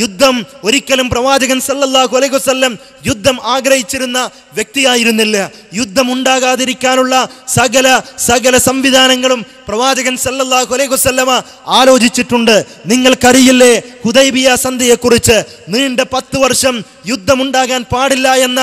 യുദ്ധം ഒരിക്കലും പ്രവാചകൻ സല്ലല്ലാഹു അലൈഹി വസല്ലം യുദ്ധം ആഗ്രഹിച്ചിരുന്ന വ്യക്തിയായിരുന്നില്ല. യുദ്ധം ഉണ്ടാകാതിരിക്കാനുള്ള സകല സംവിധാനങ്ങളും പ്രവാചകൻ സല്ലല്ലാഹു അലൈഹി വസല്ലമ ആലോചിച്ചിട്ടുണ്ട്. നിങ്ങൾക്കറിയില്ലേ ഹുദൈബിയ സന്ധിയെക്കുറിച്ച്? നീണ്ട 10 വർഷം യുദ്ധമുണ്ടാകാൻ പാടില്ല എന്ന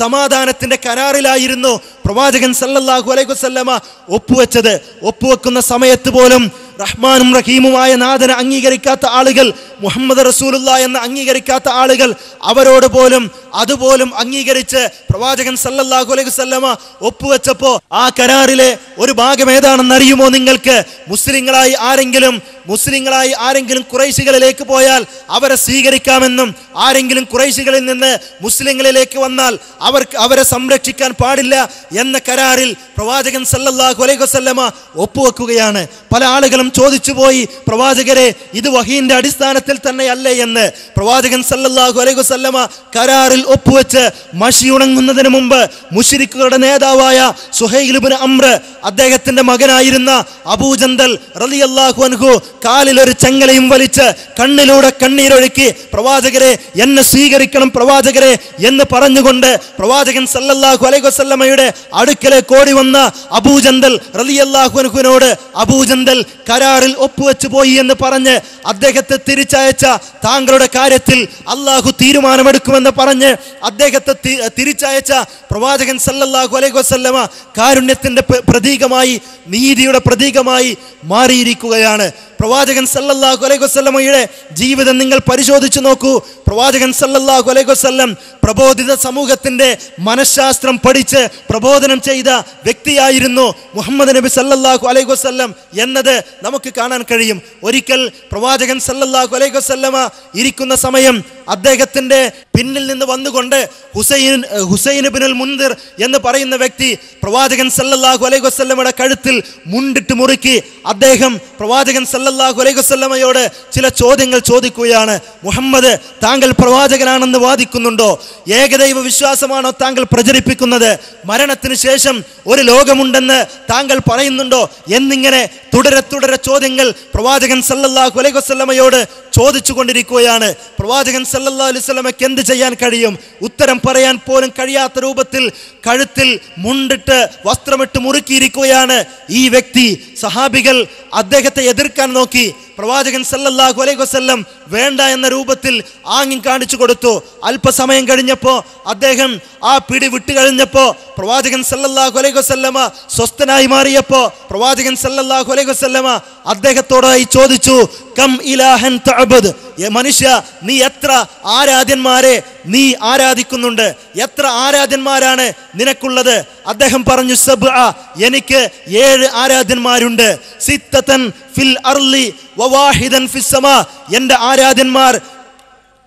സമാധാനത്തിന്റെ കരാറിലായിരുന്നു പ്രവാചകൻ സല്ലല്ലാഹു അലൈഹി വസല്ലമ ഒപ്പുവെച്ചത്. ഒപ്പുവെക്കുന്ന സമയത്ത് പോലും റഹ്മാനും റഹീമുമായ നാഥനെ അംഗീകരിക്കാത്ത ആളുകൾ, മുഹമ്മദ് റസൂലുള്ളാഹി എന്ന് അംഗീകരിക്കാത്ത ആളുകൾ, അവരോട് പോലും അതുപോലും അംഗീകരിച്ച് പ്രവാചകൻ സല്ലല്ലാഹു അലൈഹി വസല്ലമ ഒപ്പുവെച്ചപ്പോ ആ കരാറിലെ ഒരു ഭാഗം ഏതാണെന്നറിയുമോ നിങ്ങൾക്ക്? മുസ്ലിങ്ങളായി ആരെങ്കിലും ഖുറൈശികളിലേക്ക് പോയാൽ അവരെ സ്വീകരിക്കാമെന്നും ആരെങ്കിലും ഖുറൈശികളിൽ നിന്ന് മുസ്ലിങ്ങളിലേക്ക് വന്നാൽ അവരെ സംരക്ഷിക്കാൻ പാടില്ല എന്ന കരാറിൽ പ്രവാചകൻ സല്ലല്ലാഹു അലൈഹി വസല്ലമ ഒപ്പുവെക്കുകയാണ്. പല ആളുകളും ചോദിച്ചു പോയി, പ്രവാചകരെ ഇത് വഹീന്റെ അടിസ്ഥാനത്തിൽ തന്നെയല്ലേ എന്ന്. പ്രവാചകൻ സല്ലല്ലാഹു അലൈഹി വസല്ലമ കരാറിൽ ഒപ്പുവെച്ച് മഷി ഉണങ്ങുന്നതിന് മുമ്പ് മുശ്രിക്കുകളുടെ നേതാവായ സുഹൈൽ ഇബ്നു അംർ, അദ്ദേഹത്തിന്റെ മകനായിരുന്ന അബൂജന്തൽ റളിയല്ലാഹു അൻഹു കാലിൽ ഒരു ചങ്ങലയും വലിച്ച് കണ്ണിലൂടെ കണ്ണീരൊഴുക്കി പ്രവാചകരെ എന്നെ സ്വീകരിക്കണം പ്രവാചകരെ എന്ന് പറഞ്ഞുകൊണ്ട് പ്രവാചകൻ സല്ലല്ലാഹു അലൈഹി വസല്ലമയുടെ അടുക്കലേക്ക് ഓടി വന്ന അബൂജന്തൽ റളിയല്ലാഹു അൻഹുവിനോട് അബൂജന്തൽ കരാറിൽ ഒപ്പുവെച്ചു പോയി എന്ന് പറഞ്ഞ് അദ്ദേഹത്തെ തിരിച്ചയച്ച, താങ്കളുടെ കാര്യത്തിൽ അള്ളാഹു തീരുമാനമെടുക്കുമെന്ന് പറഞ്ഞ് അദ്ദേഹത്തെ തിരിച്ചയച്ച പ്രവാചകൻ സല്ലല്ലാഹു അലൈഹി വസല്ലമ കാരുണ്യത്തിന്റെ പ്രതീകമായി, നീതിയുടെ പ്രതീകമായി മാറിയിരിക്കുകയാണ്. പ്രവാചകൻ സല്ലല്ലാഹു അലൈഹി വസല്ലമയുടെ ജീവിതം നിങ്ങൾ പരിശോധിച്ചു നോക്കൂ. പ്രവാചകൻ സല്ലല്ലാഹു അലൈഹി വസല്ലം പ്രബോധിത സമൂഹത്തിന്റെ മനഃശാസ്ത്രം പഠിച്ച് പ്രബോധനം ചെയ്ത വ്യക്തിയായിരുന്നു മുഹമ്മദ് നബി സല്ലല്ലാഹു അലൈഹി വസല്ലം എന്നത് നമുക്ക് കാണാൻ കഴിയും. ഒരിക്കൽ പ്രവാചകൻ സല്ലല്ലാഹു അലൈഹി വസല്ലമ ഇരിക്കുന്ന സമയം അദ്ദേഹത്തിന്റെ പിന്നിൽ നിന്ന് വന്നുകൊണ്ട് ഹുസൈൻ ഇബ്നുൽ മുൻദിർ എന്ന് പറയുന്ന വ്യക്തി പ്രവാചകൻ സല്ലല്ലാഹു അലൈഹി വസല്ലമയുടെ കഴുത്തിൽ മുണ്ടിട്ട് മുറുക്കി അദ്ദേഹം പ്രവാചകൻ സല്ലല്ലാഹു അലൈഹി വസല്ലമയോട് ചില ചോദ്യങ്ങൾ ചോദിക്കുകയാണ്. മുഹമ്മദ്, താങ്കൾ പ്രവാചകനാണെന്ന് വാദിക്കുന്നുണ്ടോ? ഏകദൈവ വിശ്വാസമാണോ താങ്കൾ പ്രചരിപ്പിക്കുന്നത്? മരണത്തിന് ശേഷം ഒരു ലോകമുണ്ടെന്ന് താങ്കൾ പറയുന്നുണ്ടോ? എന്നിങ്ങനെ തുടരെ ചോദ്യങ്ങൾ പ്രവാചകൻ സല്ലല്ലാഹു അലൈഹി വസല്ലമയോട് ചോദിച്ചു കൊണ്ടിരിക്കുകയാണ്. പ്രവാചകൻ സല്ലല്ലാഹു അലൈഹി വസല്ലമയ്ക്ക് എന്ത് ചെയ്യാൻ കഴിയും? ഉത്തരം പറയാൻ പോലും കഴിയാത്ത രൂപത്തിൽ കഴുത്തിൽ മുണ്ടിട്ട് വസ്ത്രമിട്ട് മുറുക്കിയിരിക്കുകയാണ് ഈ വ്യക്തി. സഹാബികൾ അദ്ദേഹത്തെ എതിർക്കാൻ നോക്കി. പ്രവാചകൻ സല്ലല്ലാഹു അലൈഹി വസല്ലം വേണ്ട എന്ന രൂപത്തിൽ ആംഗ്യം കാണിച്ചു കൊടുത്തു. അല്പസമയം കഴിഞ്ഞപ്പോൾ അദ്ദേഹം ആ പിടി വിട്ടുകഴിഞ്ഞപ്പോൾ പ്രവാചകൻ സല്ലല്ലാഹു അലൈഹി വസല്ലമ സ്വസ്ഥനായി മാറിയപ്പോൾ പ്രവാചകൻ സല്ലല്ലാഹു അലൈഹി വസല്ലമ അദ്ദേഹത്തോടായി ചോദിച്ചു, കം ഇലാഹൻ തഅബദ്, മനുഷ്യ നീ എത്ര ആരാധ്യന്മാരെ നീ ആരാധിക്കുന്നുണ്ട്? എത്ര ആരാധ്യന്മാരാണ് നിനക്കുള്ളത്? അദ്ദേഹം പറഞ്ഞു, സബ്അ, എനിക്ക് 7 ആരാധ്യന്മാരുണ്ട്. സിത്തതൻ ഫിൽ അർളി വവാഹിദൻ ഫിസ് സമാ, എൻ്റെ ആരാധ്യന്മാർ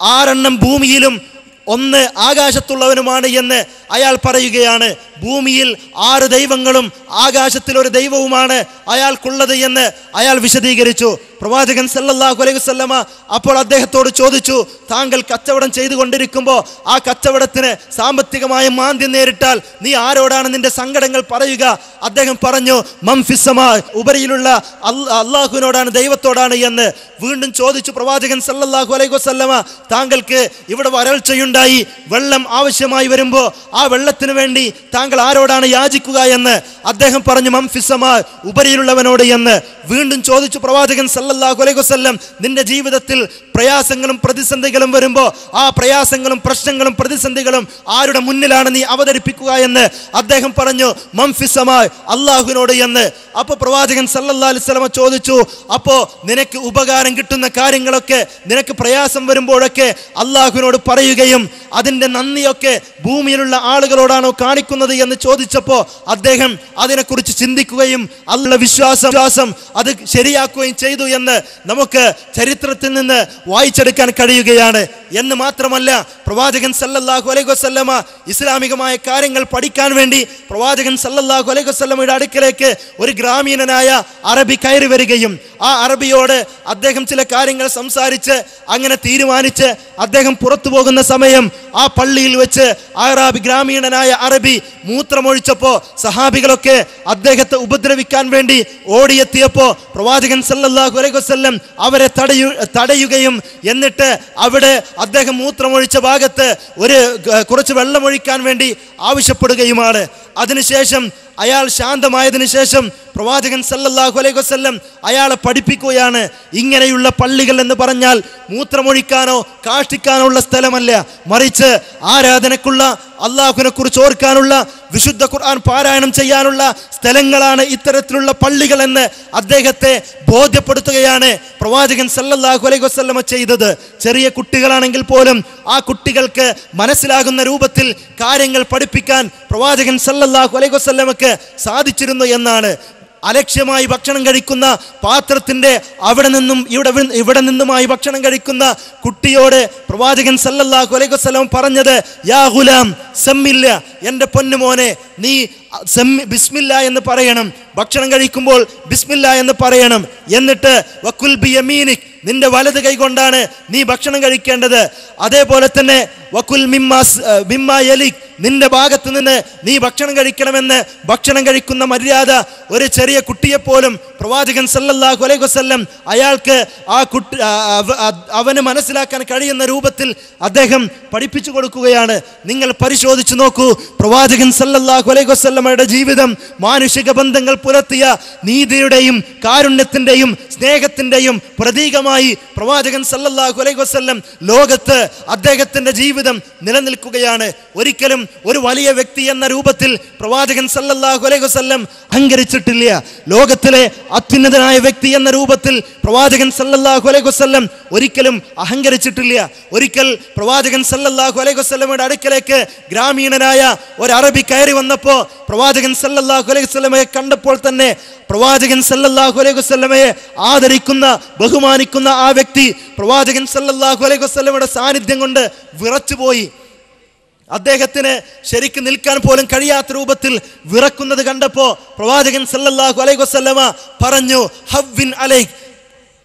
6 ഭൂമിയിലും 1 ആകാശത്തുള്ളവനുമാണ് എന്ന് അയാൾ പറയുകയാണ്. ഭൂമിയിൽ 6 ദൈവങ്ങളും ആകാശത്തിൽ 1 ദൈവവുമാണ് അയാൾക്കുള്ളത് എന്ന് അയാൾ വിശദീകരിച്ചു. പ്രവാചകൻ സല്ലല്ലാഹു അലൈഹി വസല്ലമ അപ്പോൾ അദ്ദേഹത്തോട് ചോദിച്ചു, താങ്കൾ കച്ചവടം ചെയ്തുകൊണ്ടിരിക്കുമ്പോൾ ആ കച്ചവടത്തിന് സാമ്പത്തികമായ മാന്ദ്യം നേരിട്ടാൽ നീ ആരോടാണ് നിന്റെ സങ്കടങ്ങൾ പറയുക? അദ്ദേഹം പറഞ്ഞു, മംഫിസ്സമാ, ഉപരിയിലുള്ള അള്ളാഹുവിനോടാണ്, ദൈവത്തോടാണ് എന്ന് വീണ്ടും ചോദിച്ചു. പ്രവാചകൻ സല്ലല്ലാഹു അലൈഹി വസല്ലമ, താങ്കൾക്ക് ഇവിടെ വരൾച്ചയുണ്ടായി, വെള്ളം ആവശ്യമായി വരുമ്പോൾ ആ വെള്ളത്തിന് വേണ്ടി താങ്കൾ ആരോടാണ് യാചിക്കുക എന്ന് അദ്ദേഹം പറഞ്ഞു, മംഫിസ്സമാ, ഉപരിയിലുള്ളവനോട് എന്ന് വീണ്ടും ചോദിച്ചു. പ്രവാചകൻ സല്ലല്ലാഹു അലൈഹി വസല്ലം, നിന്റെ ജീവിതത്തിൽ പ്രയാസങ്ങളും പ്രതിസന്ധികളും വരുമ്പോൾ ആ പ്രയാസങ്ങളും പ്രശ്നങ്ങളും പ്രതിസന്ധികളും ആരുടെ മുന്നിലാണ് നീ അവതരിപ്പിക്കുക എന്ന് അദ്ദേഹം പറഞ്ഞു, മംഫിസ്സമാ, അള്ളാഹുവിനോട് എന്ന്. അപ്പോൾ പ്രവാചകൻ സല്ലല്ലാഹു അലൈഹി വസല്ലം ചോദിച്ചു, അപ്പോൾ നിനക്ക് ഉപകാരം കിട്ടുന്ന കാര്യങ്ങളൊക്കെ, നിനക്ക് പ്രയാസം വരുമ്പോഴൊക്കെ അള്ളാഹുവിനോട് പറയുകയും അതിൻ്റെ നന്ദിയൊക്കെ ഭൂമിയിലുള്ള ആളുകളോടാണോ കാണിക്കുന്നത് എന്ന് ചോദിച്ചപ്പോൾ അദ്ദേഹം അതിനെക്കുറിച്ച് ചിന്തിക്കുകയും അള്ളാഹുവിന്റെ വിശ്വാസം അത് ശരിയാക്കുകയും ചെയ്തു എന്ന് നമുക്ക് ചരിത്രത്തിൽ നിന്ന് വായിച്ചെടുക്കാൻ കഴിയുകയാണ്. എന്ന് മാത്രമല്ല, പ്രവാചകൻ സല്ലല്ലാഹു അലൈഹി വസല്ലമ ഇസ്ലാമികമായ കാര്യങ്ങൾ പഠിക്കാൻ വേണ്ടി പ്രവാചകൻ സല്ലല്ലാഹു അലൈഹി വസല്ലമയുടെ അടുക്കലേക്ക് ഒരു ഗ്രാമീണനായ അറബി കയറി വരികയും ആ അറബിയോട് അദ്ദേഹം ചില കാര്യങ്ങൾ സംസാരിച്ച് അങ്ങനെ തീരുമാനിച്ച് അദ്ദേഹം പുറത്തു പോകുന്ന സമയം ആ പള്ളിയിൽ വെച്ച് ഗ്രാമീണനായ അറബി മൂത്രമൊഴിച്ചപ്പോൾ സഹാബികളൊക്കെ അദ്ദേഹത്തെ ഉപദ്രവിക്കാൻ വേണ്ടി ഓടിയെത്തിയപ്പോൾ പ്രവാചകൻ സല്ലല്ലാഹു അലൈഹി വസല്ലം അവരെ തടയുകയും എന്നിട്ട് അവിടെ അദ്ദേഹം മൂത്രമൊഴിച്ച ഭാഗത്ത് കുറച്ച് വെള്ളമൊഴിക്കാൻ വേണ്ടി ആവശ്യപ്പെടുകയുമാണ്. അതിനുശേഷം അയാൾ ശാന്തമായതിനു ശേഷം പ്രവാചകൻ സല്ലല്ലാഹു അലൈഹി വസല്ലം അയാളെ പഠിപ്പിക്കുകയാണ്, ഇങ്ങനെയുള്ള പള്ളികൾ എന്ന് പറഞ്ഞാൽ മൂത്രമൊഴിക്കാനോ കാഷ്ടിക്കാനോ ഉള്ള സ്ഥലമല്ല, മറിച്ച് ആരാധനക്കുള്ള, അള്ളാഹുവിനെ കുറിച്ച് ഓർക്കാനുള്ള, വിശുദ്ധ ഖുർആൻ പാരായണം ചെയ്യാനുള്ള സ്ഥലങ്ങളാണ് ഇത്തരത്തിലുള്ള പള്ളികൾ എന്ന് അദ്ദേഹത്തെ ബോധ്യപ്പെടുത്തുകയാണ് പ്രവാചകൻ സല്ലല്ലാഹു അലൈഹി വസല്ലമ ചെയ്തത്. ചെറിയ കുട്ടികളാണെങ്കിൽ പോലും ആ കുട്ടികൾക്ക് മനസ്സിലാകുന്ന രൂപത്തിൽ കാര്യങ്ങൾ പഠിപ്പിക്കാൻ പ്രവാചകൻ സല്ലല്ലാഹു അലൈഹി വസല്ലമക്ക് സാധിച്ചിരുന്നു എന്നാണ്. അലക്ഷ്യമായി ഭക്ഷണം കഴിക്കുന്ന പാത്രത്തിന്റെ ഇവിടെ നിന്നുമായി ഭക്ഷണം കഴിക്കുന്ന കുട്ടിയോട് പ്രവാചകൻ സല്ലല്ലാഹു അലൈഹി വസല്ലം പറഞ്ഞത്, യാ ഗുലാം സമ്മില്ല, എൻ്റെ പൊന്നുമോനെ നീ ബിസ്മില്ല എന്ന് പറയണം, ഭക്ഷണം കഴിക്കുമ്പോൾ ബിസ്മില്ല എന്ന് പറയണം. എന്നിട്ട് വക്കുൽ ബി യമീനിക്, നിന്റെ വലത് കൈ കൊണ്ടാണ് നീ ഭക്ഷണം കഴിക്കേണ്ടത്. അതേപോലെ തന്നെ വക്കുൽ മിമ്മാ യലിക്, നിന്റെ ഭാഗത്ത് നിന്ന് നീ ഭക്ഷണം കഴിക്കണമെന്ന് ഭക്ഷണം കഴിക്കുന്ന മര്യാദ ഒരു ചെറിയ കുട്ടിയെപ്പോലും പ്രവാചകൻ സല്ലല്ലാഹു അലൈഹി വസല്ലം അയാൾക്ക് അവന് മനസ്സിലാക്കാൻ കഴിയുന്ന രൂപത്തിൽ അദ്ദേഹം പഠിപ്പിച്ചു കൊടുക്കുകയാണ്. നിങ്ങൾ പരിശോധിച്ചു നോക്കൂ, പ്രവാചകൻ സല്ലല്ലാഹു അലൈഹി വസല്ലമയുടെ ജീവിതം മാനുഷിക ബന്ധങ്ങൾ പുലർത്തിയ നീതിയുടെയും കാരുണ്യത്തിന്റെയും സ്നേഹത്തിന്റെയും പ്രതീകമായി പ്രവാചകൻ സല്ലല്ലാഹു അലൈഹി വസല്ലം ലോകത്ത് അദ്ദേഹത്തിന്റെ ജീവിതം നിലനിൽക്കുകയാണ്. ഒരിക്കലും ഒരു വലിയ വ്യക്തി എന്ന രൂപത്തിൽ പ്രവാചകൻ സല്ലല്ലാഹു അലൈഹി വസല്ലം അഹങ്കരിച്ചിട്ടില്ല. ലോകത്തിലെ അത്യുന്നതനായ വ്യക്തി എന്ന രൂപത്തിൽ പ്രവാചകൻ സല്ലല്ലാഹു അലൈഹി വസല്ലം ഒരിക്കലും അഹങ്കരിച്ചിട്ടില്ല. ഒരിക്കൽ പ്രവാചകൻ സല്ലല്ലാഹു അലൈഹി വസല്ലമയുടെ അടുക്കലേക്ക് ഗ്രാമീണനായ ഒരു അറബി കയറി വന്നപ്പോൾ പ്രവാചകൻ സല്ലല്ലാഹു അലൈഹി വസല്ലമയെ കണ്ടപ്പോൾ തന്നെ പ്രവാചകൻ സല്ലല്ലാഹു അലൈഹി വസല്ലമയെ ആദരിക്കുന്ന, ബഹുമാനിക്കുന്ന ആ വ്യക്തി പ്രവാചകൻ സല്ലല്ലാഹു അലൈഹി വസല്ലമയുടെ സാന്നിധ്യം കൊണ്ട് വിറച്ചുപോയി. അദ്ദേഹത്തിന് ശരിക്ക് നിൽക്കാൻ പോലും കഴിയാത്ത രൂപത്തിൽ വിറക്കുന്നത് കണ്ടപ്പോൾ പ്രവാചകൻ സല്ലല്ലാഹു അലൈഹി വസല്ലമ പറഞ്ഞു, ഹവ്വിൻ അലൈക്,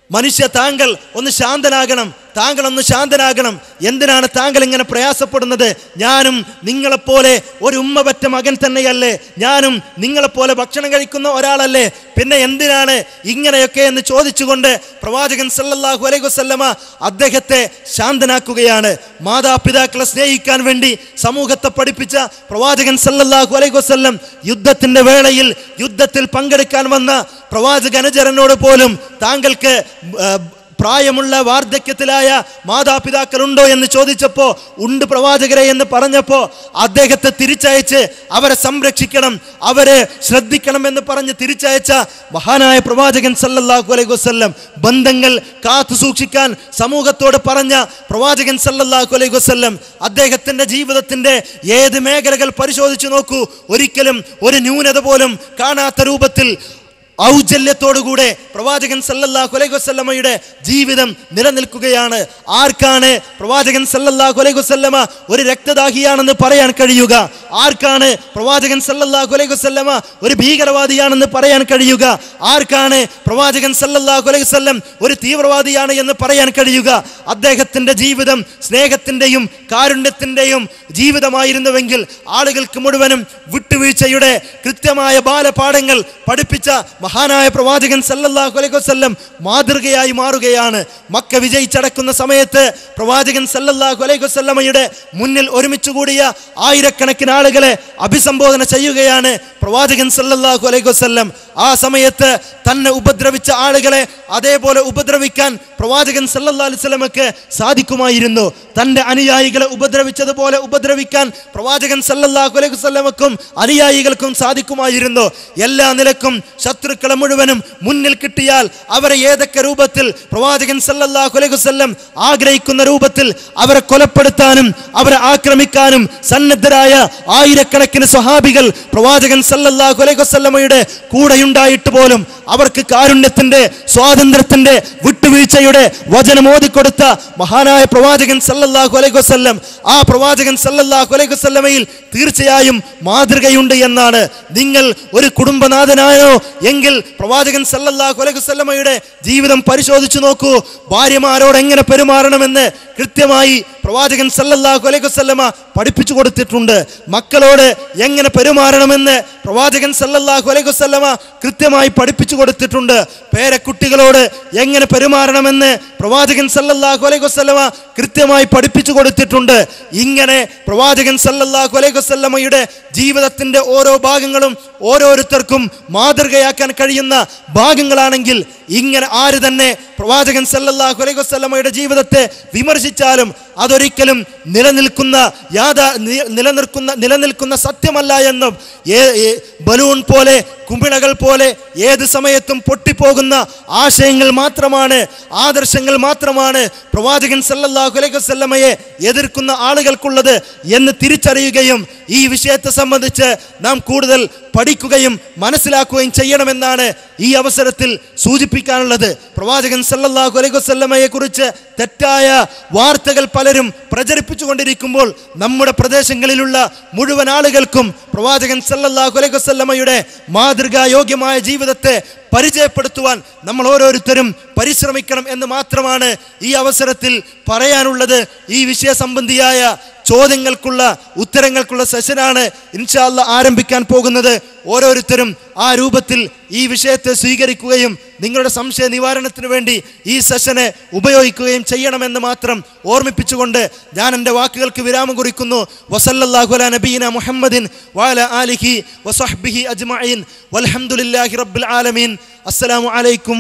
മനുഷ്യ താങ്കൾ ഒന്ന് ശാന്തനാകണം, താങ്കൾ ഒന്ന് ശാന്തനാകണം. എന്തിനാണ് താങ്കൾ ഇങ്ങനെ പ്രയാസപ്പെടുന്നത്? ഞാനും നിങ്ങളെപ്പോലെ ഒരു ഉമ്മ പറ്റ മകൻ തന്നെയല്ലേ, ഞാനും നിങ്ങളെപ്പോലെ ഭക്ഷണം കഴിക്കുന്ന ഒരാളല്ലേ, പിന്നെ എന്തിനാണ് ഇങ്ങനെയൊക്കെ എന്ന് ചോദിച്ചുകൊണ്ട് പ്രവാചകൻ സല്ലല്ലാഹു അലൈഹി വസല്ലമ അദ്ദേഹത്തെ ശാന്തനാക്കുകയാണ്. മാതാപിതാക്കളെ സ്നേഹിക്കാൻ വേണ്ടി സമൂഹത്തെ പഠിപ്പിച്ച പ്രവാചകൻ സല്ലല്ലാഹു അലൈഹി വസല്ലം യുദ്ധത്തിന്റെ വേളയിൽ യുദ്ധത്തിൽ പങ്കെടുക്കാൻ വന്ന പ്രവാചക അനുചരനോട് പോലും താങ്കൾക്ക് പ്രായമുള്ള വാർദ്ധക്യത്തിലായ മാതാപിതാക്കളുണ്ടോ എന്ന് ചോദിച്ചപ്പോൾ ഉണ്ട് പ്രവാചകരെ എന്ന് പറഞ്ഞപ്പോൾ അദ്ദേഹത്തെ തിരിച്ചയച്ച് അവരെ സംരക്ഷിക്കണം, അവരെ ശ്രദ്ധിക്കണം എന്ന് പറഞ്ഞ് തിരിച്ചയച്ച മഹാനായ പ്രവാചകൻ സല്ലല്ലാഹു അലൈഹി വസല്ലം, ബന്ധങ്ങൾ കാത്തു സൂക്ഷിക്കാൻ സമൂഹത്തോട് പറഞ്ഞ പ്രവാചകൻ സല്ലല്ലാഹു അലൈഹി വസല്ലം അദ്ദേഹത്തിന്റെ ജീവിതത്തിന്റെ ഏത് മേഖലകൾ പരിശോധിച്ചു നോക്കൂ, ഒരിക്കലും ഒരു ന്യൂനത പോലും കാണാത്ത രൂപത്തിൽ ഔജ്ജല്യത്തോടുകൂടെ പ്രവാചകൻ സല്ലല്ലാഹു അലൈഹി വസല്ലമയുടെ ജീവിതം നിലനിൽക്കുകയാണ്. ആർക്കാണ് പ്രവാചകൻ സല്ലല്ലാഹു അലൈഹി വസല്ലമ ഒരു രക്തദാഹിയാണെന്ന് പറയാൻ കഴിയുക? ആർക്കാണ് പ്രവാചകൻ സല്ലല്ലാഹു അലൈഹി വസല്ലമ ഒരു ഭീകരവാദിയാണെന്ന് പറയാൻ കഴിയുക? ആർക്കാണ് പ്രവാചകൻ സല്ലല്ലാഹു അലൈഹി വസല്ലം ഒരു തീവ്രവാദിയാണ് എന്ന് പറയാൻ കഴിയുക? അദ്ദേഹത്തിന്റെ ജീവിതം സ്നേഹത്തിന്റെയും കാരുണ്യത്തിന്റെയും ജീവിതമായിരുന്നുവെങ്കിൽ ആളുകൾക്ക് മുഴുവനും വിട്ടുവീഴ്ചയുടെ കൃത്യമായ ബാലപാഠങ്ങൾ പഠിപ്പിച്ച മഹാനായ പ്രവാചകൻ സല്ലല്ലാഹു അലൈഹി വസല്ലം മാതൃകയായി മാറുകയാണ്. മക്ക വിജയിച്ചടക്കുന്ന സമയത്ത് പ്രവാചകൻ സല്ലല്ലാഹു അലൈഹി വസല്ലമയുടെ മുന്നിൽ ഒരുമിച്ച് കൂടിയ ആയിരക്കണക്കിന് ആളുകളെ അഭിസംബോധന ചെയ്യുകയാണ് പ്രവാചകൻ സല്ലല്ലാഹു അലൈഹി വസല്ലം. ആ സമയത്ത് തന്നെ ഉപദ്രവിച്ച ആളുകളെ അതേപോലെ ഉപദ്രവിക്കാൻ പ്രവാചകൻ സല്ലല്ലാഹു അലൈഹി വസല്ലമക്ക് സാധിക്കുമായിരുന്നു. തന്റെ അനുയായികളെ ഉപദ്രവിച്ചതുപോലെ ഉപദ്രവിക്കാൻ പ്രവാചകൻ സല്ലല്ലാഹു അലൈഹി വസല്ലമക്കും അനുയായികൾക്കും സാധിക്കുമായിരുന്നു. എല്ലാ നിലക്കും ശത്രുക്കളെ മുഴുവനും മുന്നിൽ കിട്ടിയാൽ അവരെ ഏതൊക്കെ രൂപത്തിൽ പ്രവാചകൻ സല്ലല്ലാഹു അലൈഹി വസല്ലം ആഗ്രഹിക്കുന്ന രൂപത്തിൽ അവരെ കൊലപ്പെടുത്താനും അവരെ ആക്രമിക്കാനും സന്നദ്ധരായ ആയിരക്കണക്കിന് സ്വഹാബികൾ പ്രവാചകൻ സല്ലല്ലാഹു അലൈഹി വസല്ലമയുടെ കൂടെയുണ്ടായിട്ട് പോലും അവർക്ക് കാരുണ്യത്തിന്റെ, സ്വാതന്ത്ര്യത്തിന്റെ, വിട്ടുവീഴ്ചയുടെ വചനം ഓതിക്കൊടുത്ത മഹാനായ പ്രവാചകൻ സല്ലല്ലാഹു അലൈഹി വസല്ലം, ആ പ്രവാചകൻ സല്ലല്ലാഹു അലൈഹി വസല്ലമയിൽ തീർച്ചയായും മാതൃകയുണ്ട് എന്നാണ്. നിങ്ങൾ ഒരു കുടുംബനാഥനായോ എങ്കിൽ പ്രവാചകൻ സല്ലല്ലാഹു അലൈഹി വസല്ലമയുടെ ജീവിതം പരിശോധിച്ചു നോക്കൂ. ഭാര്യമാരോട് എങ്ങനെ പെരുമാറണമെന്ന് കൃത്യമായി പ്രവാചകൻ സല്ലല്ലാഹു അലൈഹി വസല്ലമ പഠിപ്പിച്ചു കൊടുത്തിട്ടുണ്ട്. മക്കളോട് എങ്ങനെ പെരുമാറണമെന്ന് പ്രവാചകൻ സല്ലല്ലാഹു അലൈഹി വസല്ലമ കൃത്യമായി പഠിപ്പിച്ചു കൊടുത്തിട്ടുണ്ട്. പേരക്കുട്ടികളോട് എങ്ങനെ പെരുമാറണമെന്ന് പ്രവാചകൻ സല്ലല്ലാഹു അലൈഹി വസല്ലമ കൃത്യമായി പഠിപ്പിച്ചു കൊടുത്തിട്ടുണ്ട്. ഇങ്ങനെ പ്രവാചകൻ സല്ലല്ലാഹു അലൈഹി വസല്ലമയുടെ ജീവിതത്തിന്റെ ഓരോ ഭാഗങ്ങളും ഓരോരുത്തർക്കും മാതൃകയാക്കാൻ കഴിയുന്ന ഭാഗങ്ങളാണെങ്കിൽ, ഇങ്ങനെ ആര് തന്നെ പ്രവാചകൻ സല്ലല്ലാഹു അലൈഹി വസല്ലമയുടെ ജീവിതത്തെ വിമർശിച്ചാലും അതൊരിക്കലും നിലനിൽക്കുന്ന സത്യമല്ല എന്നും, ബലൂൺ പോലെ, കുമിളകൾ പോലെ ഏത് സമയത്തും പൊട്ടിപ്പോകുന്ന ആശയങ്ങൾ മാത്രമാണ്, ആദർശങ്ങൾ മാത്രമാണ് പ്രവാചകൻ സല്ലല്ലാഹു അലൈഹി വസല്ലമയെ എതിർക്കുന്ന ആളുകൾക്കുള്ളത് എന്ന് തിരിച്ചറിയുകയും ഈ വിഷയത്തെ സംബന്ധിച്ച് നാം കൂടുതൽ പഠിക്കുകയും മനസ്സിലാക്കുകയും ചെയ്യണമെന്നാണ് ഈ അവസരത്തിൽ സൂചിപ്പിക്കാനുള്ളത്. പ്രവാചകൻ സല്ലല്ലാഹു അലൈഹി വസല്ലമയെ കുറിച്ച് തെറ്റായ വാർത്തകൾ പലരും പ്രചരിപ്പിച്ചുകൊണ്ടിരിക്കുമ്പോൾ നമ്മുടെ പ്രദേശങ്ങളിലുള്ള മുഴുവൻ ആളുകൾക്കും പ്രവാചകൻ സല്ലല്ലാഹു അലൈഹി വസല്ലമയുടെ മാതൃകായോഗ്യമായ ജീവിതത്തെ പരിചയപ്പെടുത്തുവാൻ നമ്മൾ ഓരോരുത്തരും പരിശ്രമിക്കണം എന്ന് മാത്രമാണ് ഈ അവസരത്തിൽ പറയാനുള്ളത്. ഈ വിഷയ സംബന്ധിയായ ചോദ്യങ്ങൾക്കുള്ള ഉത്തരങ്ങൾക്കുള്ള സെഷനാണ് ഇൻഷാ അല്ലാഹ് ആരംഭിക്കാൻ പോകുന്നത്. ഓരോരുത്തരും ആ രൂപത്തിൽ ഈ വിഷയത്തെ സ്വീകരിക്കുകയും നിങ്ങളുടെ സംശയ നിവാരണത്തിന് വേണ്ടി ഈ സെഷനെ ഉപയോഗിക്കുകയും ചെയ്യണമെന്ന് മാത്രം ഓർമ്മിപ്പിച്ചുകൊണ്ട് ഞാൻ എൻ്റെ വാക്കുകൾക്ക് വിരാമം കുറിക്കുന്നു. വസല്ലല്ലാഹു അലാ നബിയിന മുഹമ്മദിൻ വഅലാ ആലിഹി വസഹ്ബിഹി അജ്മഈൻ വൽഹംദുലില്ലാഹി റബ്ബിൽ ആലമീൻ. അസ്സലാമു അലൈക്കും.